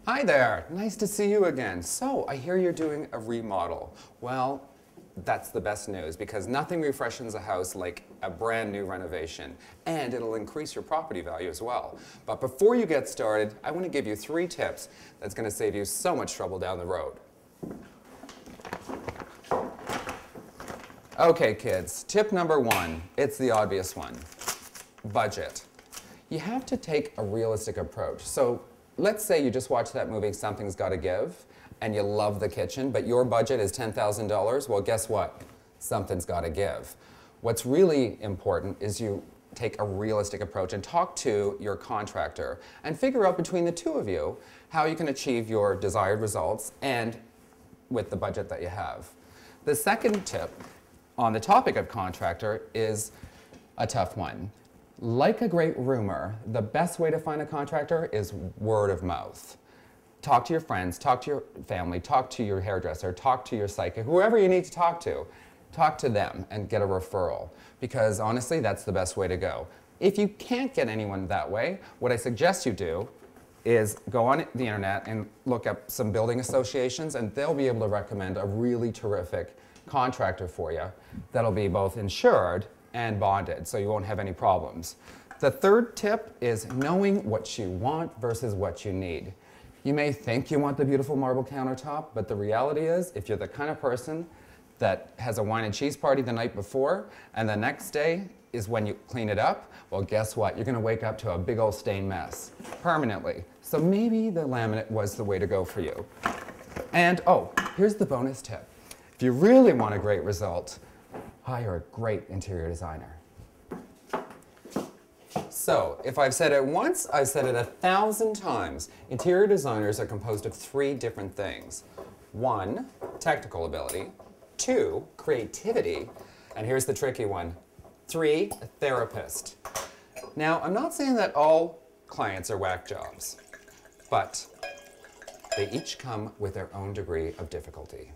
Hi there, nice to see you again. So, I hear you're doing a remodel. Well, that's the best news because nothing refreshes a house like a brand new renovation, and it'll increase your property value as well. But before you get started, I want to give you 3 tips that's going to save you so much trouble down the road. Okay kids, tip number 1, it's the obvious one, budget. You have to take a realistic approach. So let's say you just watched that movie, Something's Gotta Give, and you love the kitchen, but your budget is $10,000. Well, guess what? Something's gotta give. What's really important is you take a realistic approach and talk to your contractor and figure out between the two of you how you can achieve your desired results and with the budget that you have. The second tip on the topic of contractor is a tough one. Like a great rumor, the best way to find a contractor is word of mouth. Talk to your friends, talk to your family, talk to your hairdresser, talk to your psychic, whoever you need to talk to them and get a referral. Because honestly, that's the best way to go. If you can't get anyone that way, what I suggest you do is go on the internet and look up some building associations, and they'll be able to recommend a really terrific contractor for you that'll be both insured and bonded, so you won't have any problems. The third tip is knowing what you want versus what you need. You may think you want the beautiful marble countertop, but the reality is, if you're the kind of person that has a wine and cheese party the night before, and the next day is when you clean it up, well, guess what? You're gonna wake up to a big old stained mess, permanently. So maybe the laminate was the way to go for you. And oh, here's the bonus tip. If you really want a great result, hire a great interior designer. So, if I've said it once, I've said it 1,000 times. Interior designers are composed of 3 different things. 1, technical ability. 2, creativity. And here's the tricky one. 3, a therapist. Now, I'm not saying that all clients are whack jobs, but they each come with their own degree of difficulty.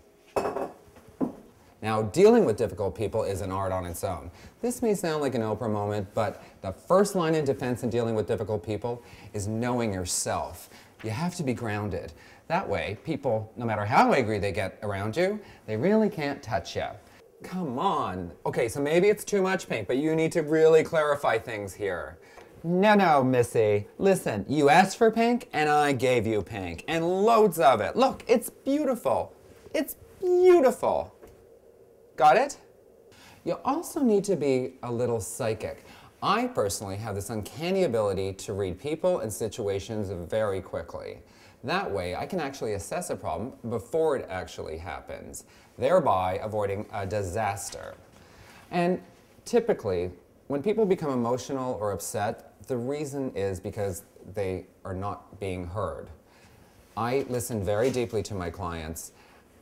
Now, dealing with difficult people is an art on its own. This may sound like an Oprah moment, but the first line of defense in dealing with difficult people is knowing yourself. You have to be grounded. That way, people, no matter how angry they get around you, they really can't touch you. Come on. Okay, so maybe it's too much pink, but you need to really clarify things here. No, Missy. Listen, you asked for pink, and I gave you pink, and loads of it. Look, it's beautiful. It's beautiful. Got it? You also need to be a little psychic. I personally have this uncanny ability to read people and situations very quickly. That way, I can actually assess a problem before it actually happens, thereby avoiding a disaster. And typically, when people become emotional or upset, the reason is because they are not being heard. I listen very deeply to my clients.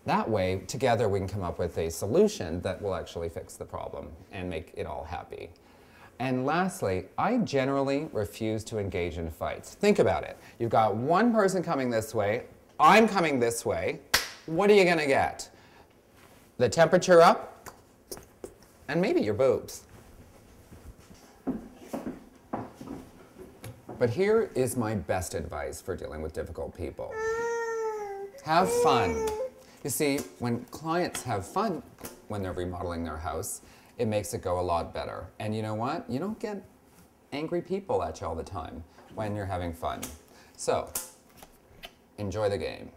That way, together we can come up with a solution that will actually fix the problem and make it all happy. And lastly, I generally refuse to engage in fights. Think about it. You've got one person coming this way, I'm coming this way. What are you gonna get? The temperature up, and maybe your boobs. But here is my best advice for dealing with difficult people. Have fun. You see, when clients have fun when they're remodeling their house, it makes it go a lot better. And you know what? You don't get angry people at you all the time when you're having fun. So, enjoy the game.